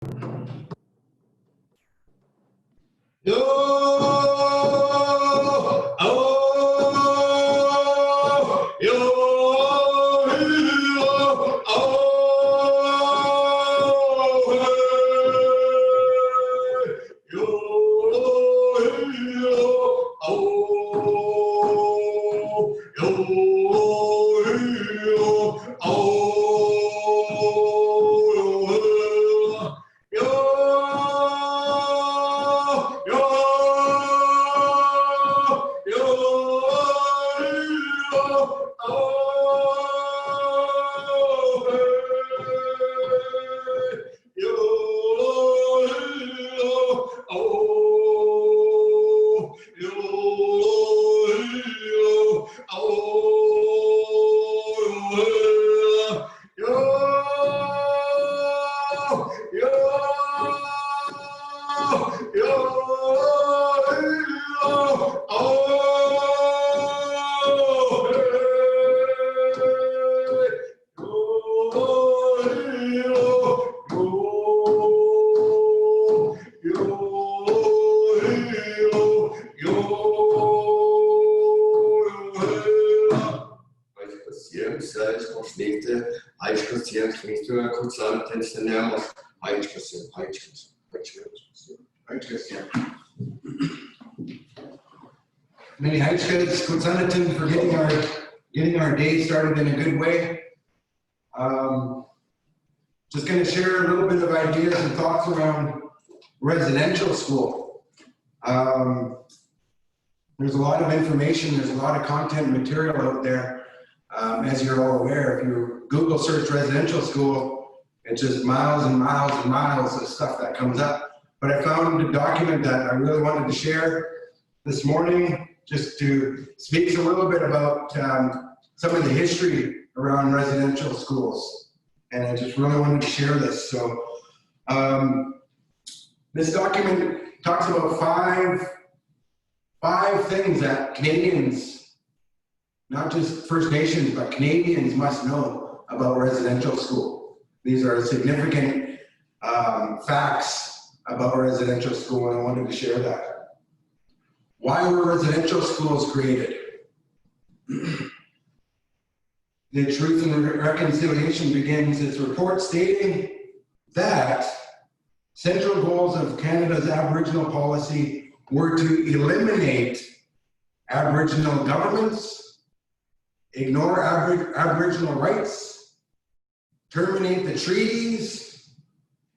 Yo, oh, yo, Many Heichkes, Kw'umut for getting our day started in a good way. Just going to share a little bit of ideas and thoughts around residential school. There's a lot of information, there's a lot of content and material out there. As you're all aware, if you Google search residential school, it's just miles and miles and miles of stuff that comes up. But I found a document that I really wanted to share this morning, just to speak a little bit about some of the history around residential schools. And I just really wanted to share this. So this document talks about five things that Canadians, not just First Nations, but Canadians must know about residential school. These are significant facts about residential school, and I wanted to share that. Why were residential schools created? The Truth and Reconciliation begins its report stating that central goals of Canada's Aboriginal policy were to eliminate Aboriginal governments, ignore Aboriginal rights, terminate the treaties,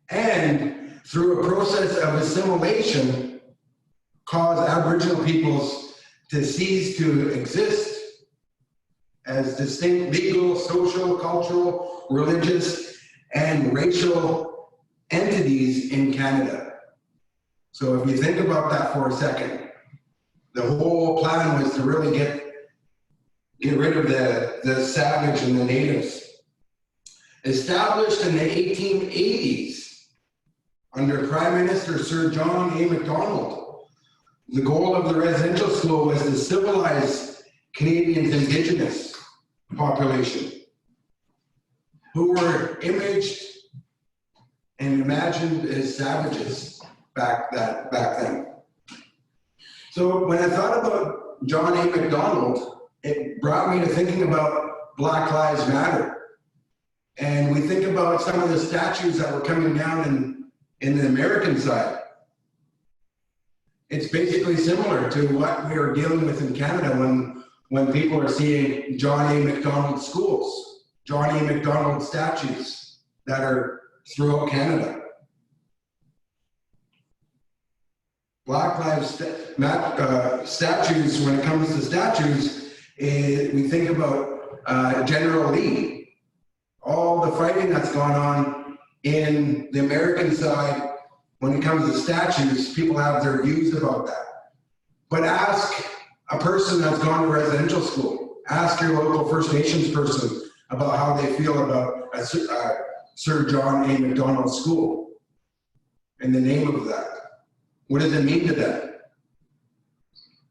and through a process of assimilation, cause Aboriginal peoples to cease to exist as distinct legal, social, cultural, religious, and racial entities in Canada. So if you think about that for a second, the whole plan was to really get rid of the savage and the natives. Established in the 1880s under Prime Minister Sir John A. Macdonald, the goal of the residential school was to civilize Canadians' Indigenous population, who were imaged and imagined as savages back then. So when I thought about John A. Macdonald, it brought me to thinking about Black Lives Matter. And we think about some of the statues that were coming down in the American side. It's basically similar to what we are dealing with in Canada when people are seeing John A. Macdonald schools, John A. Macdonald statues that are throughout Canada. Black Lives statues, when it comes to statues, we think about General Lee, all the fighting that's gone on in the American side. When it comes to statues, people have their views about that. But ask a person that's gone to residential school, ask your local First Nations person about how they feel about Sir John A. Macdonald School and the name of that. What does it mean to them?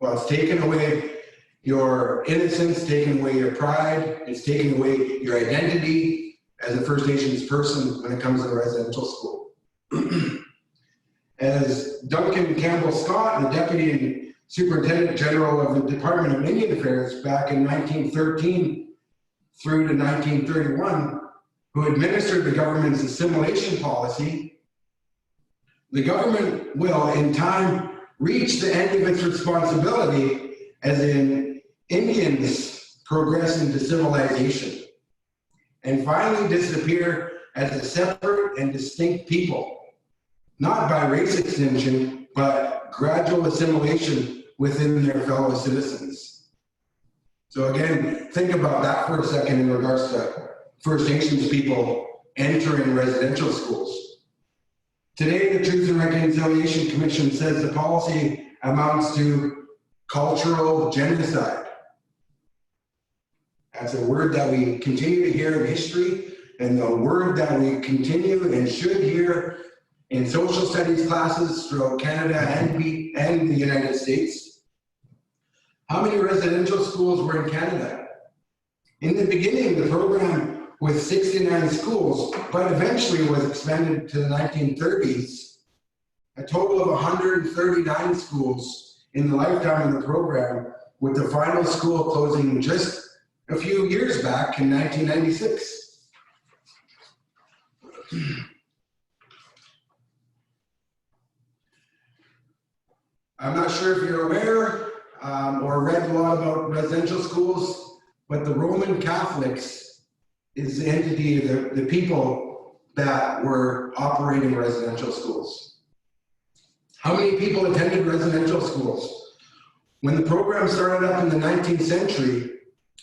Well, it's taken away your innocence, taken away your pride, it's taken away your identity as a First Nations person when it comes to residential school. As Duncan Campbell Scott, the Deputy Superintendent General of the Department of Indian Affairs back in 1913 through to 1931, who administered the government's assimilation policy, the government will, in time, reach the end of its responsibility as in Indians progress into civilization and finally disappear as a separate and distinct people, not by race extinction, but gradual assimilation within their fellow citizens. So again, think about that for a second in regards to First Nations people entering residential schools. Today, the Truth and Reconciliation Commission says the policy amounts to cultural genocide. That's a word that we continue to hear in history, and the word that we continue and should hear in social studies classes throughout Canada and the United States. How many residential schools were in Canada? In the beginning, the program was 69 schools, but eventually was expanded to the 1930s. A total of 139 schools in the lifetime of the program, with the final school closing just a few years back in 1996. I'm not sure if you're aware or read a lot about residential schools, but the Roman Catholics is the entity, the people that were operating residential schools. How many people attended residential schools? When the program started up in the 19th century,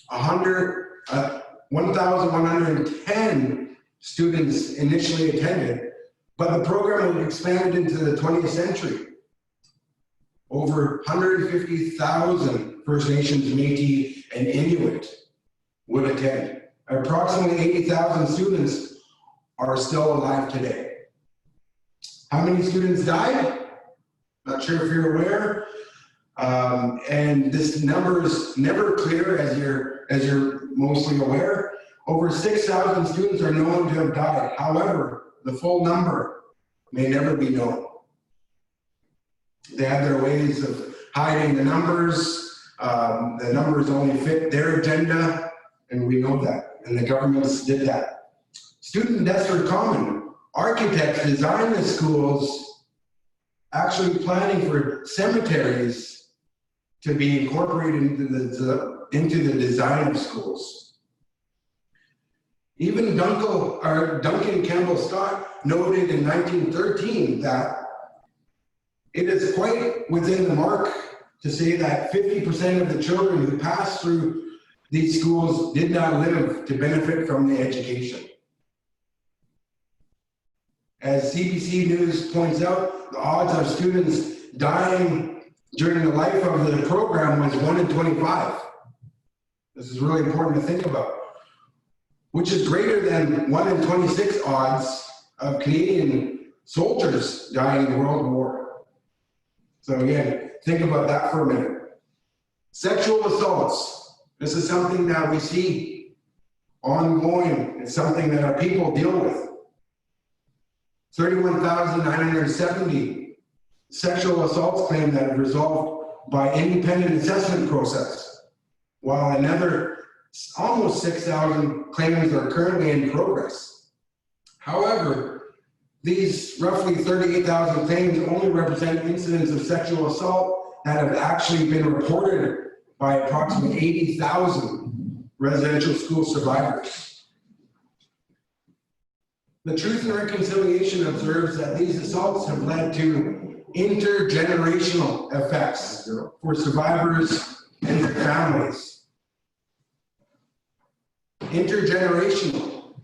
1,110 students initially attended, but the program was expanded into the 20th century. Over 150,000 First Nations, Métis, and Inuit would attend. Approximately 80,000 students are still alive today. How many students died? Not sure if you're aware. And this number is never clear, as you're mostly aware. Over 6,000 students are known to have died. However, the full number may never be known. They have their ways of hiding the numbers. The numbers only fit their agenda, and we know that, and the governments did that. Student deaths are common. Architects design the schools actually planning for cemeteries to be incorporated into the design of schools. Even Duncan Campbell Scott noted in 1913 that it is quite within the mark to say that 50% of the children who passed through these schools did not live to benefit from the education. As CBC News points out, the odds of students dying during the life of the program was 1 in 25. This is really important to think about, which is greater than 1 in 26 odds of Canadian soldiers dying in World War. So again, think about that for a minute. Sexual assaults. This is something that we see ongoing. It's something that our people deal with. 31,970 sexual assaults claims that have resolved by independent assessment process, while another almost 6,000 claims are currently in progress. However, these roughly 38,000 claims only represent incidents of sexual assault that have actually been reported by approximately 80,000 residential school survivors. The Truth and Reconciliation observes that these assaults have led to intergenerational effects for survivors and their families. Intergenerational.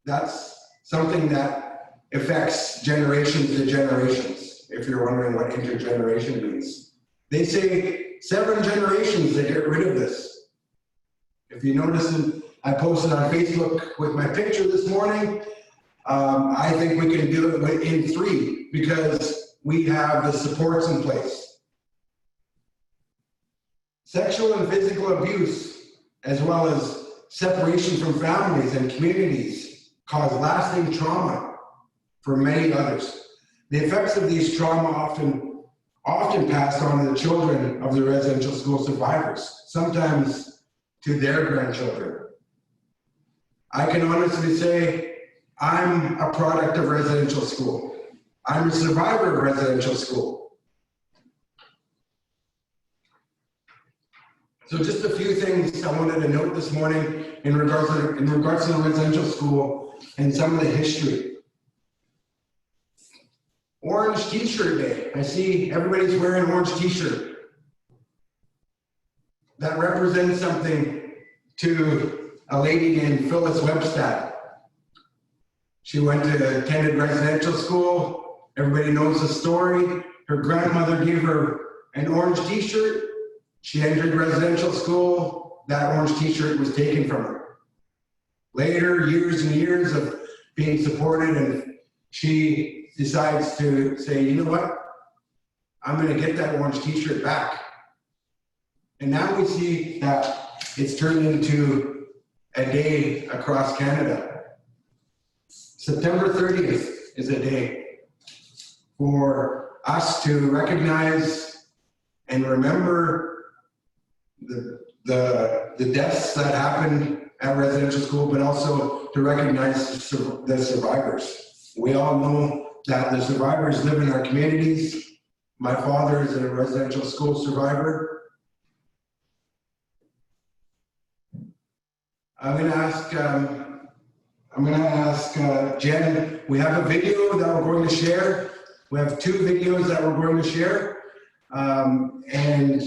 That's something that affects generations to generations, if you're wondering what intergeneration means. They say 7 generations to get rid of this. If you notice, I posted on Facebook with my picture this morning. I think we can do it in 3 because we have the supports in place. Sexual and physical abuse, as well as separation from families and communities, cause lasting trauma for many others. The effects of these trauma often passed on to the children of the residential school survivors, sometimes to their grandchildren. I can honestly say I'm a product of residential school. I'm a survivor of residential school. So just a few things I wanted to note this morning in regards to the residential school and some of the history. Orange t-shirt day. I see everybody's wearing orange t-shirt. That represents something to a lady named Phyllis Webstad. She attended residential school. Everybody knows the story. Her grandmother gave her an orange t-shirt. She entered residential school. That orange t-shirt was taken from her. Later, years and years of being supported, and she decides to say, you know what? I'm going to get that orange t-shirt back. And now we see that it's turned into a day across Canada. September 30th is a day for us to recognize and remember the deaths that happened at residential school, but also to recognize the survivors. We all know that the survivors live in our communities. My father is a residential school survivor. I'm going to ask Jen. We have a video that we're going to share. We have 2 videos that we're going to share, and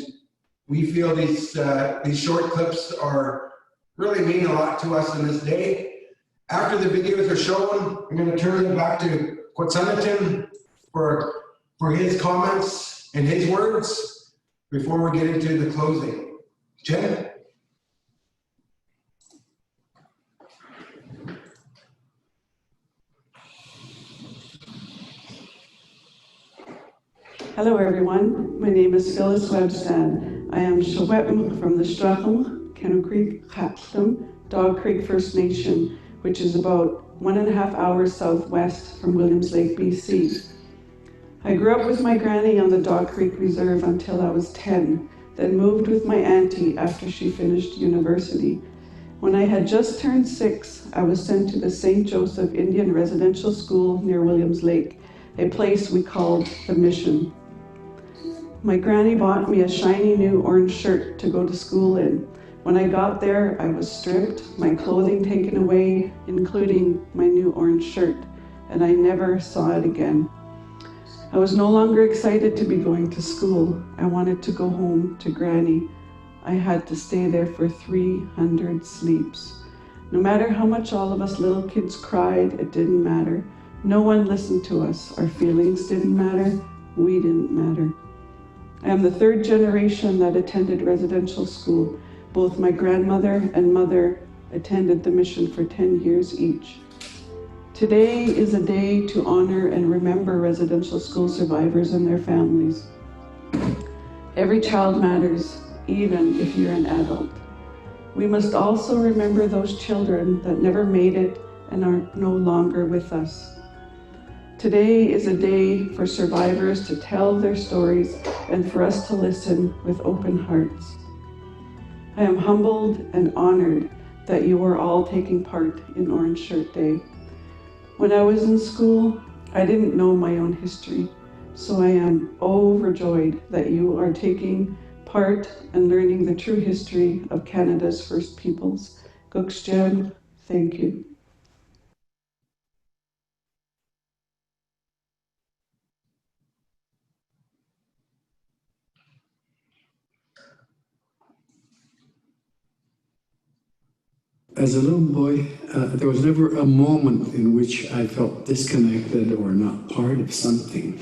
we feel these short clips really mean a lot to us in this day. After the videos are shown, I'm going to turn it back to Kw'umut for his comments and his words before we get into the closing. Jen? Hello everyone, my name is Phyllis Webstad. I am Shawetm from the Strachel, Kenno Creek, Capstum, Dog Creek First Nation, which is about 1.5 hours southwest from Williams Lake, BC. I grew up with my granny on the Dog Creek Reserve until I was 10, then moved with my auntie after she finished university. When I had just turned 6, I was sent to the St. Joseph Indian Residential School near Williams Lake, a place we called the Mission. My granny bought me a shiny new orange shirt to go to school in. When I got there, I was stripped, my clothing taken away, including my new orange shirt, and I never saw it again. I was no longer excited to be going to school. I wanted to go home to Granny. I had to stay there for 300 sleeps. No matter how much all of us little kids cried, it didn't matter. No one listened to us. Our feelings didn't matter. We didn't matter. I am the 3rd generation that attended residential school. Both my grandmother and mother attended the Mission for 10 years each. Today is a day to honor and remember residential school survivors and their families. Every child matters, even if you're an adult. We must also remember those children that never made it and are no longer with us. Today is a day for survivors to tell their stories and for us to listen with open hearts. I am humbled and honored that you are all taking part in Orange Shirt Day. When I was in school, I didn't know my own history, so I am overjoyed that you are taking part and learning the true history of Canada's First Peoples. Gukshjem, thank you. As a little boy, there was never a moment in which I felt disconnected or not part of something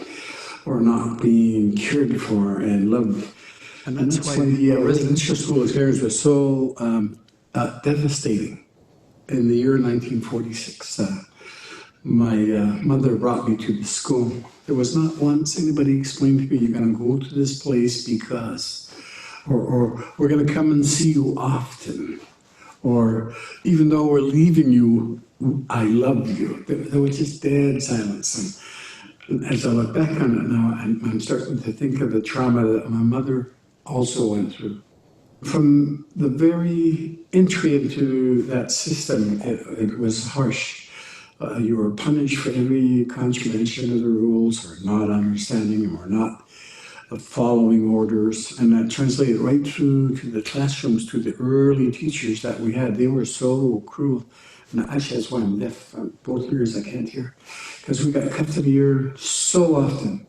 or not being cared for and loved. And that's why the residential school experience was so devastating. In the year 1946, my mother brought me to the school. There was not once anybody explained to me, you're going to go to this place because, or we're going to come and see you often. Or even though we're leaving you, I love you. There was just dead silence. And as I look back on it now, I'm starting to think of the trauma that my mother also went through. From the very entry into that system, it was harsh. You were punished for every contravention of the rules, or not understanding, or not following orders, and that translated right through to the classrooms, to the early teachers that we had. They were so cruel. And actually, that's why I'm deaf. Both ears I can't hear, because we got cut to the ear so often.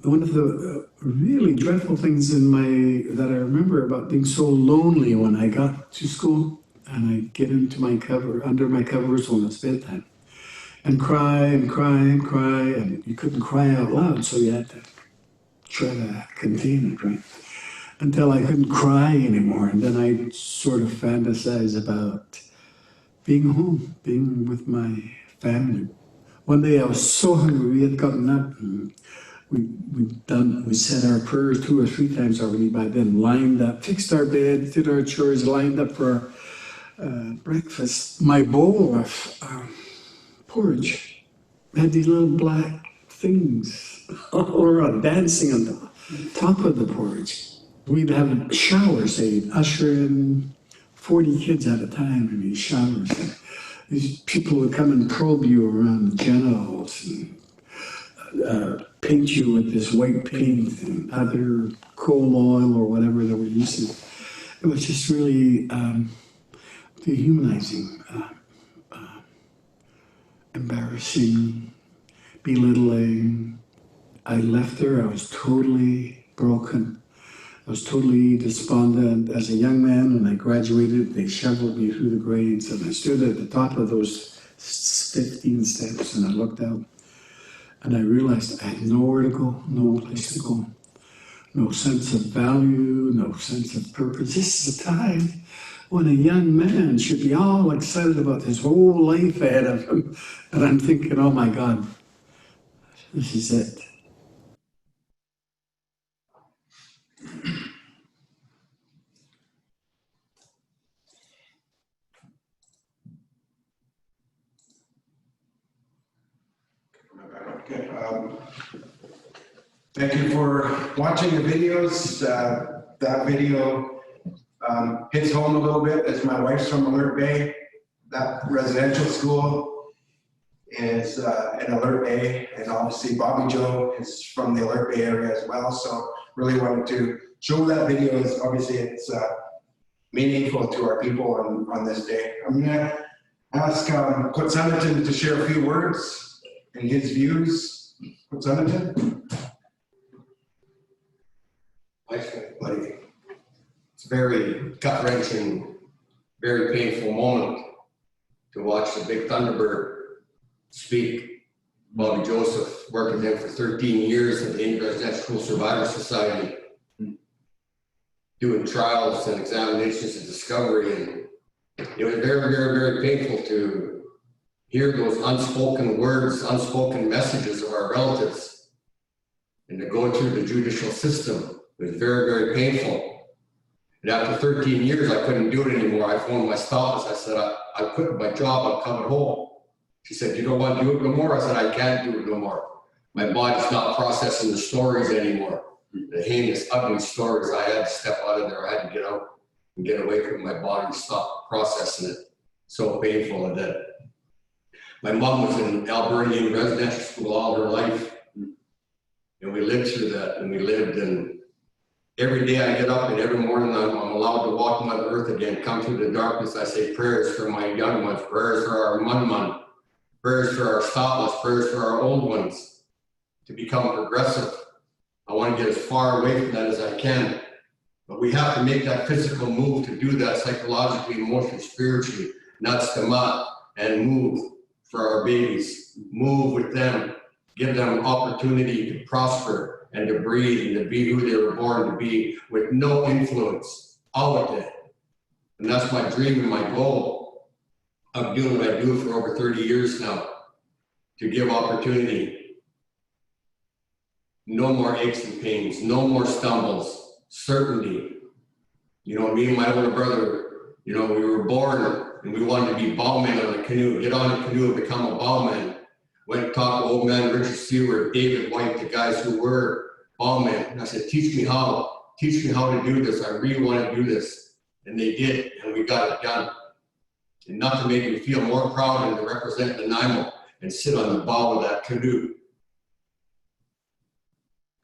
One of the really dreadful things that I remember about being so lonely when I got to school, and I get into under my covers when it's bedtime, and cry and cry and cry, and you couldn't cry out loud, so you had to try to contain it, right? Until I couldn't cry anymore, and then I sort of fantasize about being home, being with my family. One day I was so hungry, we had gotten up, and we said our prayers 2 or 3 times already by then, lined up, fixed our bed, did our chores, lined up for our breakfast. My bowl of porridge had these little black things all around, dancing on the top of the porridge. We'd have showers, they'd usher in 40 kids at a time in these showers. And these people would come and probe you around the genitals and paint you with this white paint and other coal oil or whatever they were using. It was just really dehumanizing, embarrassing, belittling. I left there, I was totally broken. I was totally despondent. As a young man, when I graduated, they shoveled me through the grades, and I stood at the top of those 15 steps, and I looked out, and I realized I had nowhere to go, no place to go, no sense of value, no sense of purpose. This is a time when a young man should be all excited about his whole life ahead of him, and I'm thinking, oh my God, this is it. Okay, thank you for watching the videos. That video hits home a little bit, as my wife's from Alert Bay. That residential school is in Alert Bay, and obviously Bobby Joe is from the Alert Bay area as well. So really wanted to show that video. Obviously it's meaningful to our people on this day. I'm gonna ask Kw'umut to share a few words and his views. Kw'umut? Thanks, buddy. It's a very gut-wrenching, very painful moment to watch the big Thunderbird speak. Bobby Joseph worked with him for 13 years at the Indian Residential School Survivor Society, doing trials and examinations and discovery. And it was very, very, very painful to hear those unspoken words, unspoken messages of our relatives, and to go through the judicial system. It was very, very painful. And after 13 years, I couldn't do it anymore. I phoned my spouse. I said, I quit my job. I'm coming home. She said, you don't want to do it no more? I said, I can't do it no more. My body's not processing the stories anymore. The heinous, ugly stories. I had to step out of there. I had to get out and get away from my body and stop processing it. So painful and that. My mom was in Albernian residential school all her life. And we lived through that, and we lived, and every day I get up and every morning I'm allowed to walk Mother Earth again, come through the darkness. I say prayers for my young ones, prayers for our Munman, prayers for our stopless, prayers for our old ones to become progressive. I want to get as far away from that as I can. But we have to make that physical move to do that psychologically, emotionally, spiritually, not stema, and move for our babies, move with them, give them opportunity to prosper and to breathe and to be who they were born to be with no influence, all of it. And that's my dream and my goal of doing what I do for over 30 years now, to give opportunity. No more aches and pains, no more stumbles, certainty. You know, me and my older brother, you know, we were born and we wanted to be bowmen on the canoe, get on the canoe and become a bowman. Went and talked to old man Richard Seward, David White, the guys who were bowmen. And I said, teach me how to do this. I really want to do this. And they did, and we got it done. And nothing made me feel more proud than to represent Nanaimo and sit on the bow of that canoe.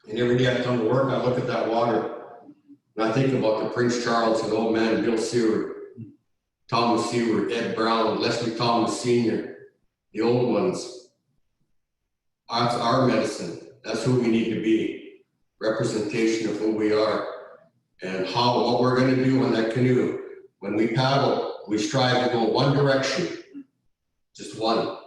And every day I come to work, I look at that water, and I think about the Prince Charles and old man Bill Seward, Thomas Seward, Ed Brown, Leslie Thomas Sr., the old ones. That's our medicine. That's who we need to be. Representation of who we are and what we're going to do on that canoe. When we paddle, we strive to go one direction, just one.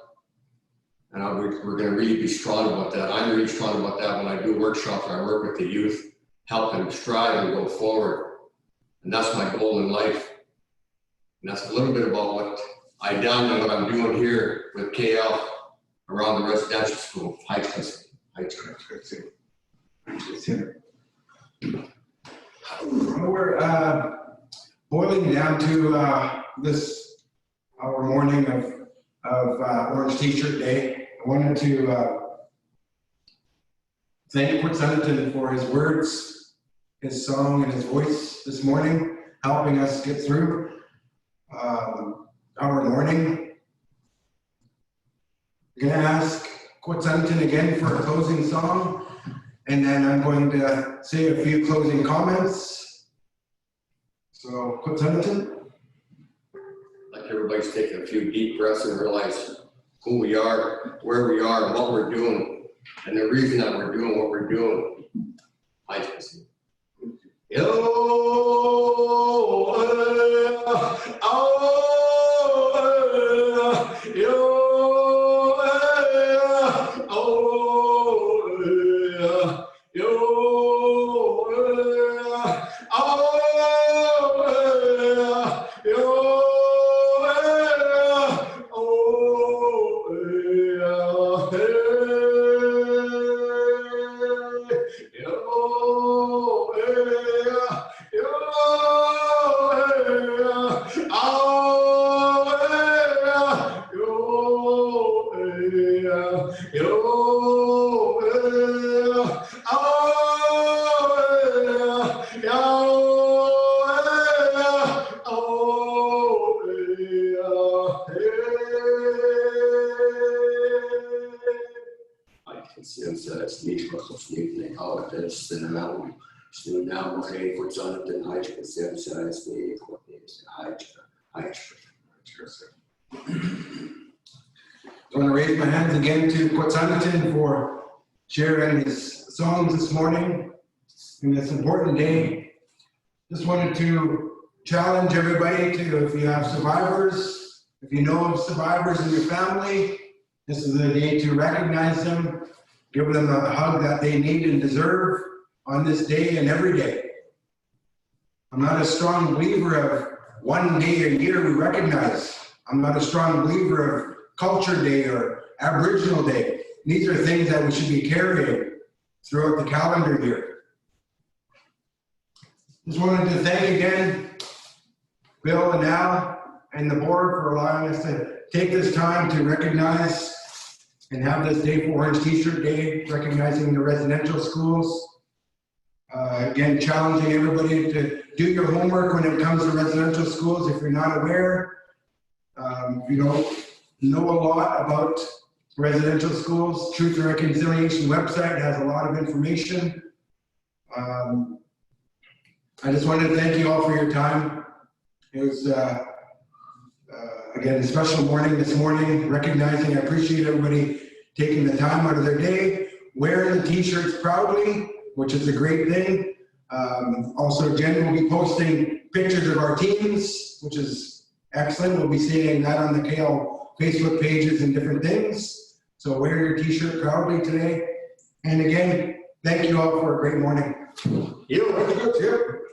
And we're going to really be strong about that. I'm really strong about that when I do workshops, I work with the youth, help them strive and go forward. And that's my goal in life. And that's a little bit about what I've done and what I'm doing here with KL around the residential school. Hi, Chris. We're boiling down to this our morning of Orange T-shirt Day. I wanted to thank Kw'umut Lelum for his words, his song, and his voice this morning, helping us get through our morning. I'm going to ask Kw'umut Lelum again for a closing song, and then I'm going to say a few closing comments. So, Kw'umut Lelum. Like everybody's taking a few deep breaths and realize who we are, where we are, and what we're doing, and the reason that we're doing what we're doing. I just I want to raise my hands again to Kw'umut Lelum for sharing his songs this morning in this important day. Just wanted to challenge everybody to, if you have survivors, if you know of survivors in your family, this is a day to recognize them, give them a hug that they need and deserve on this day and every day. I'm not a strong believer of one day a year we recognize. I'm not a strong believer of Culture Day or Aboriginal Day. These are things that we should be carrying throughout the calendar year. Just wanted to thank again Bill and Al and the board for allowing us to take this time to recognize and have this day for Orange T-shirt Day, recognizing the residential schools. Again, challenging everybody to do your homework when it comes to residential schools. If you're not aware, if you don't know a lot about residential schools, Truth and Reconciliation website has a lot of information. I just wanted to thank you all for your time. It was, again, a special morning this morning, recognizing, I appreciate everybody taking the time out of their day, wearing the t-shirts proudly, which is a great thing. Also, Jen will be posting pictures of our teams, which is excellent. We'll be seeing that on the KL Facebook pages and different things. So wear your t-shirt proudly today. And again, thank you all for a great morning. You.